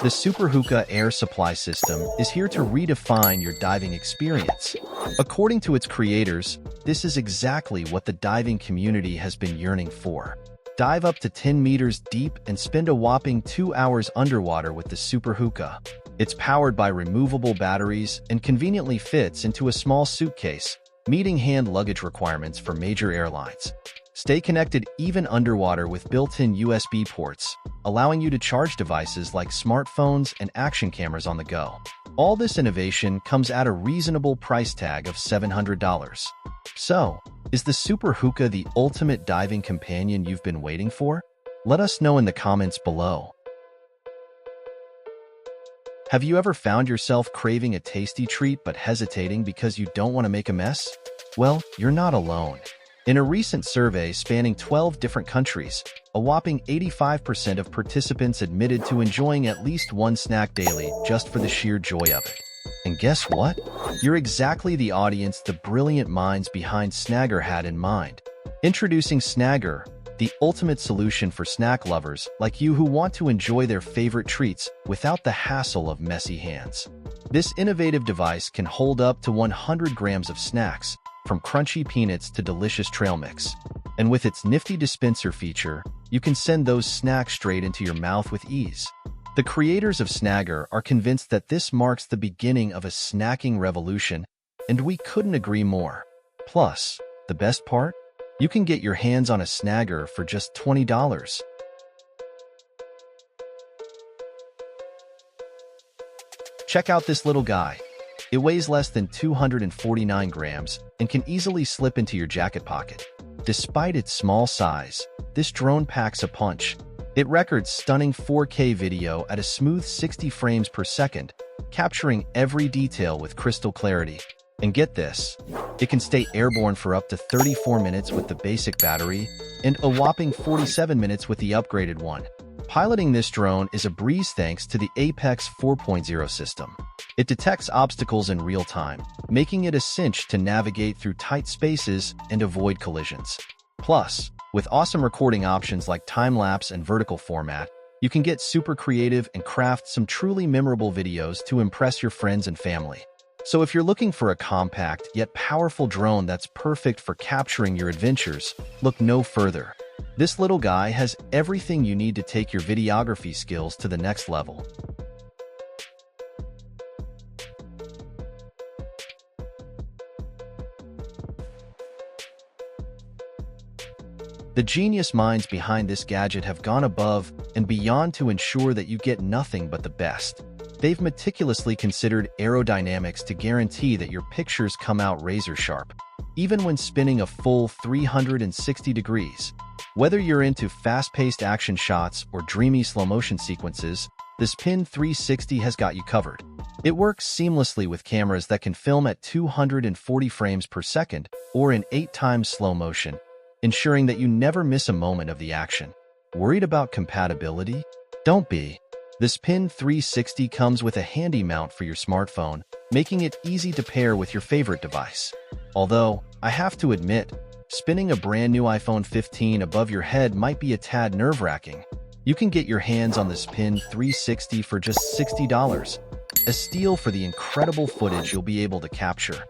The Super Hookah air supply system is here to redefine your diving experience. According to its creators, this is exactly what the diving community has been yearning for. Dive up to 10 meters deep and spend a whopping 2 hours underwater with the Super Hookah. It's powered by removable batteries and conveniently fits into a small suitcase, meeting hand luggage requirements for major airlines. Stay connected even underwater with built-in USB ports, allowing you to charge devices like smartphones and action cameras on the go. All this innovation comes at a reasonable price tag of $700. So, is the Super Hookah the ultimate diving companion you've been waiting for? Let us know in the comments below. Have you ever found yourself craving a tasty treat but hesitating because you don't want to make a mess? Well, you're not alone. In a recent survey spanning 12 different countries, a whopping 85% of participants admitted to enjoying at least one snack daily just for the sheer joy of it. And guess what? You're exactly the audience the brilliant minds behind Snagger had in mind. Introducing Snagger, the ultimate solution for snack lovers like you who want to enjoy their favorite treats without the hassle of messy hands. This innovative device can hold up to 100 grams of snacks, from crunchy peanuts to delicious trail mix. And with its nifty dispenser feature, you can send those snacks straight into your mouth with ease. The creators of Snagger are convinced that this marks the beginning of a snacking revolution, and we couldn't agree more. Plus, the best part? You can get your hands on a Snagger for just $20. Check out this little guy. It weighs less than 249 grams and can easily slip into your jacket pocket. Despite its small size, this drone packs a punch. It records stunning 4K video at a smooth 60 frames per second, capturing every detail with crystal clarity. And get this, it can stay airborne for up to 34 minutes with the basic battery and a whopping 47 minutes with the upgraded one. Piloting this drone is a breeze thanks to the Apex 4.0 system. It detects obstacles in real time, making it a cinch to navigate through tight spaces and avoid collisions. Plus, with awesome recording options like time-lapse and vertical format, you can get super creative and craft some truly memorable videos to impress your friends and family. So if you're looking for a compact yet powerful drone that's perfect for capturing your adventures, look no further. This little guy has everything you need to take your videography skills to the next level. The genius minds behind this gadget have gone above and beyond to ensure that you get nothing but the best. They've meticulously considered aerodynamics to guarantee that your pictures come out razor sharp, even when spinning a full 360 degrees. Whether you're into fast-paced action shots or dreamy slow-motion sequences, the Spin 360 has got you covered. It works seamlessly with cameras that can film at 240 frames per second or in 8 times slow motion, ensuring that you never miss a moment of the action. Worried about compatibility? Don't be. The Spin 360 comes with a handy mount for your smartphone, making it easy to pair with your favorite device. Although, I have to admit, spinning a brand new iPhone 15 above your head might be a tad nerve-wracking. You can get your hands on the Spin 360 for just $60, a steal for the incredible footage you'll be able to capture.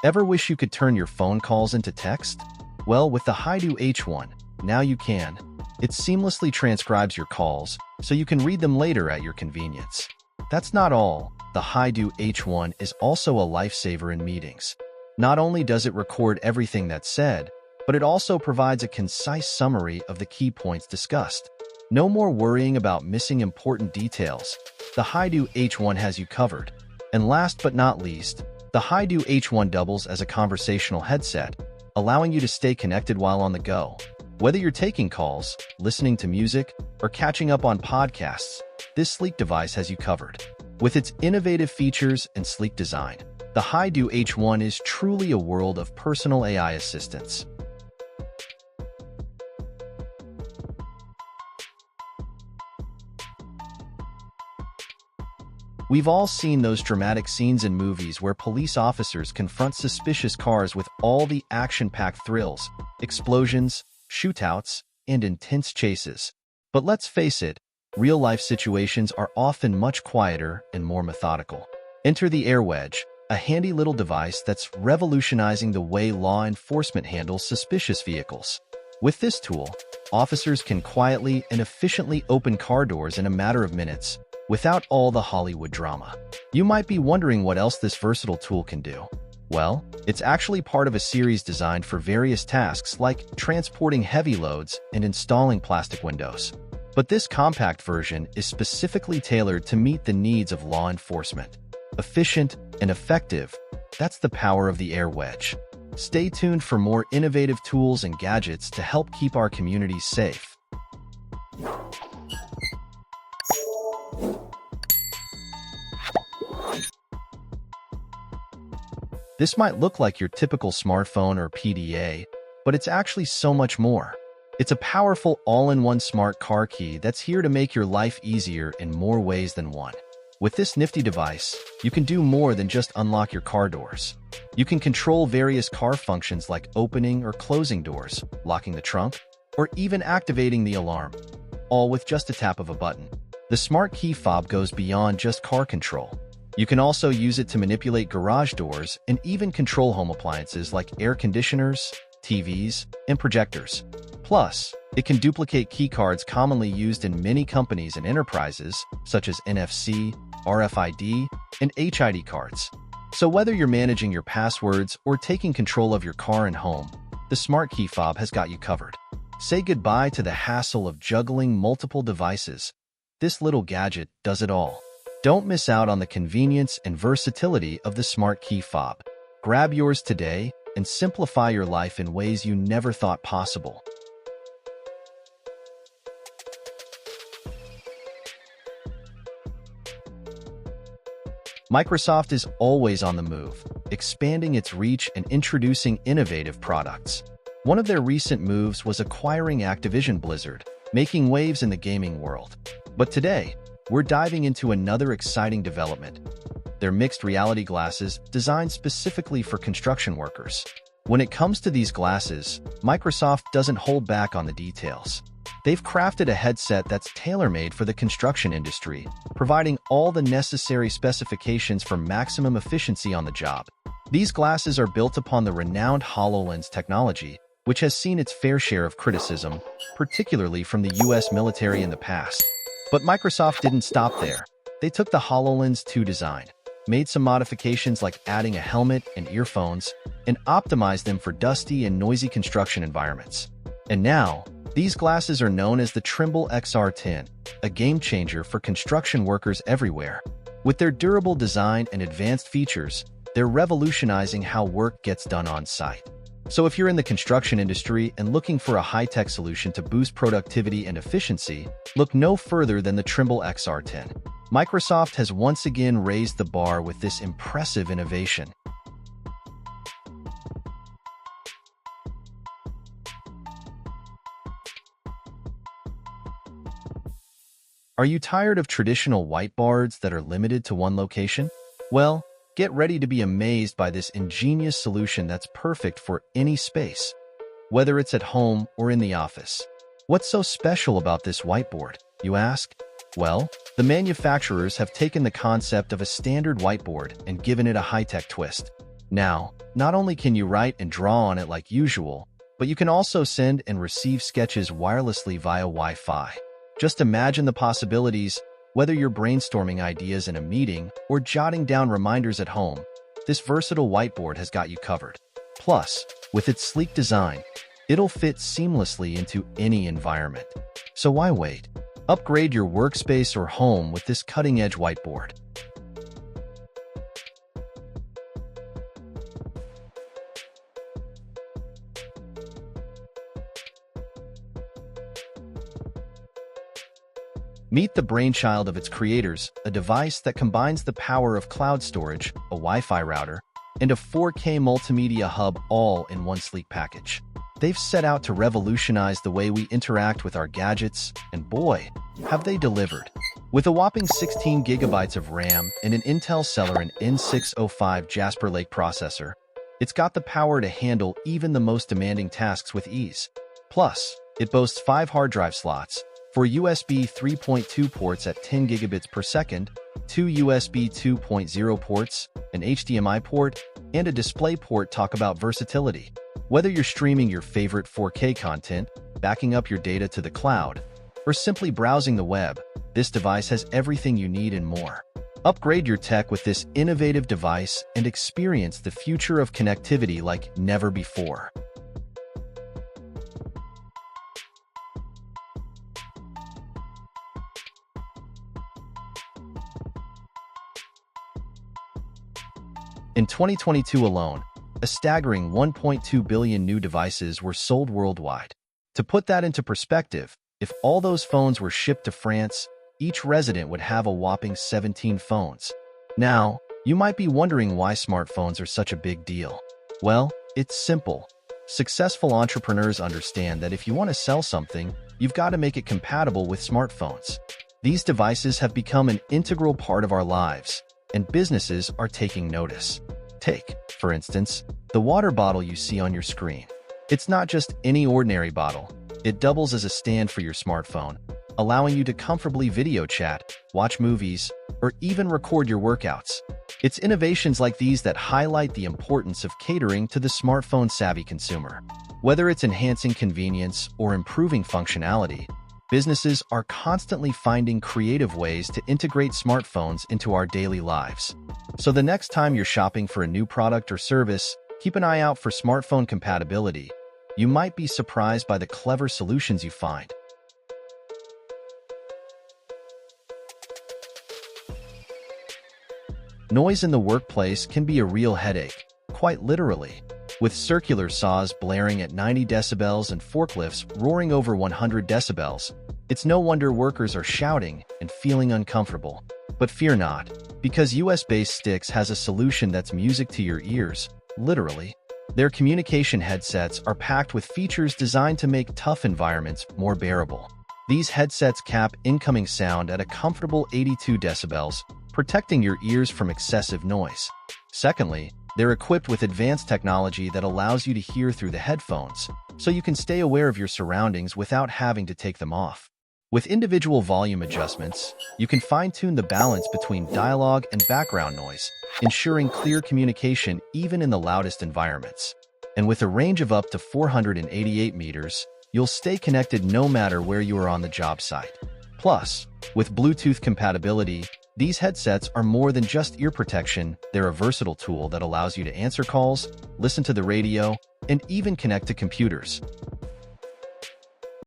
Ever wish you could turn your phone calls into text? Well, with the HiDo H1, now you can. It seamlessly transcribes your calls, so you can read them later at your convenience. That's not all. The HiDo H1 is also a lifesaver in meetings. Not only does it record everything that's said, but it also provides a concise summary of the key points discussed. No more worrying about missing important details. The HiDo H1 has you covered. And last but not least, the HiDo H1 doubles as a conversational headset, allowing you to stay connected while on the go. Whether you're taking calls, listening to music, or catching up on podcasts, this sleek device has you covered. With its innovative features and sleek design, the HiDo H1 is truly a world of personal AI assistance. We've all seen those dramatic scenes in movies where police officers confront suspicious cars with all the action-packed thrills, explosions, shootouts, and intense chases. But let's face it, real-life situations are often much quieter and more methodical. Enter the Air Wedge, a handy little device that's revolutionizing the way law enforcement handles suspicious vehicles. With this tool, officers can quietly and efficiently open car doors in a matter of minutes, without all the Hollywood drama. You might be wondering what else this versatile tool can do. Well, it's actually part of a series designed for various tasks like transporting heavy loads and installing plastic windows. But this compact version is specifically tailored to meet the needs of law enforcement. Efficient and effective, that's the power of the Air Wedge. Stay tuned for more innovative tools and gadgets to help keep our communities safe. This might look like your typical smartphone or PDA, but it's actually so much more. It's a powerful all-in-one smart car key that's here to make your life easier in more ways than one. With this nifty device, you can do more than just unlock your car doors. You can control various car functions like opening or closing doors, locking the trunk, or even activating the alarm, all with just a tap of a button. The smart key fob goes beyond just car control. You can also use it to manipulate garage doors and even control home appliances like air conditioners, TVs, and projectors. Plus, it can duplicate keycards commonly used in many companies and enterprises, such as NFC, RFID, and HID cards. So whether you're managing your passwords or taking control of your car and home, the smart key fob has got you covered. Say goodbye to the hassle of juggling multiple devices. This little gadget does it all. Don't miss out on the convenience and versatility of the smart key fob. Grab yours today and simplify your life in ways you never thought possible. Microsoft is always on the move, expanding its reach and introducing innovative products. One of their recent moves was acquiring Activision Blizzard, making waves in the gaming world. But today, we're diving into another exciting development: their mixed reality glasses designed specifically for construction workers. When it comes to these glasses, Microsoft doesn't hold back on the details. They've crafted a headset that's tailor-made for the construction industry, providing all the necessary specifications for maximum efficiency on the job. These glasses are built upon the renowned HoloLens technology, which has seen its fair share of criticism, particularly from the US military in the past. But Microsoft didn't stop there. They took the HoloLens 2 design, made some modifications like adding a helmet and earphones, and optimized them for dusty and noisy construction environments. And now, these glasses are known as the Trimble XR10, a game-changer for construction workers everywhere. With their durable design and advanced features, they're revolutionizing how work gets done on site. So if you're in the construction industry and looking for a high-tech solution to boost productivity and efficiency, look no further than the Trimble XR10. Microsoft has once again raised the bar with this impressive innovation. Are you tired of traditional whiteboards that are limited to one location? Well, get ready to be amazed by this ingenious solution that's perfect for any space, whether it's at home or in the office. What's so special about this whiteboard, you ask? Well, the manufacturers have taken the concept of a standard whiteboard and given it a high-tech twist. Now, not only can you write and draw on it like usual, but you can also send and receive sketches wirelessly via Wi-Fi. Just imagine the possibilities. Whether you're brainstorming ideas in a meeting or jotting down reminders at home, this versatile whiteboard has got you covered. Plus, with its sleek design, it'll fit seamlessly into any environment. So why wait? Upgrade your workspace or home with this cutting-edge whiteboard. Meet the brainchild of its creators, a device that combines the power of cloud storage, a Wi-Fi router, and a 4K multimedia hub all in one sleek package. They've set out to revolutionize the way we interact with our gadgets, and boy, have they delivered. With a whopping 16 gigabytes of RAM and an Intel Celeron N605 Jasper Lake processor, it's got the power to handle even the most demanding tasks with ease. Plus, it boasts 5 hard drive slots, 4 USB 3.2 ports at 10 gigabits per second, 2 USB 2.0 ports, an HDMI port, and a display port. Talk about versatility. Whether you're streaming your favorite 4K content, backing up your data to the cloud, or simply browsing the web, this device has everything you need and more. Upgrade your tech with this innovative device and experience the future of connectivity like never before. In 2022 alone, a staggering 1.2 billion new devices were sold worldwide. To put that into perspective, if all those phones were shipped to France, each resident would have a whopping 17 phones. Now, you might be wondering why smartphones are such a big deal. Well, it's simple. Successful entrepreneurs understand that if you want to sell something, you've got to make it compatible with smartphones. These devices have become an integral part of our lives, and businesses are taking notice. Take, for instance, the water bottle you see on your screen. It's not just any ordinary bottle. It doubles as a stand for your smartphone, allowing you to comfortably video chat, watch movies, or even record your workouts. It's innovations like these that highlight the importance of catering to the smartphone-savvy consumer. Whether it's enhancing convenience or improving functionality, businesses are constantly finding creative ways to integrate smartphones into our daily lives. So the next time you're shopping for a new product or service, keep an eye out for smartphone compatibility. You might be surprised by the clever solutions you find. Noise in the workplace can be a real headache, quite literally. With circular saws blaring at 90 decibels and forklifts roaring over 100 decibels, it's no wonder workers are shouting and feeling uncomfortable. But fear not, because US-based Sticks has a solution that's music to your ears, literally. Their communication headsets are packed with features designed to make tough environments more bearable. These headsets cap incoming sound at a comfortable 82 decibels, protecting your ears from excessive noise. Secondly, they're equipped with advanced technology that allows you to hear through the headphones, so you can stay aware of your surroundings without having to take them off. With individual volume adjustments, you can fine-tune the balance between dialogue and background noise, ensuring clear communication even in the loudest environments. And with a range of up to 488 meters, you'll stay connected no matter where you are on the job site. Plus, with Bluetooth compatibility, these headsets are more than just ear protection. They're a versatile tool that allows you to answer calls, listen to the radio, and even connect to computers.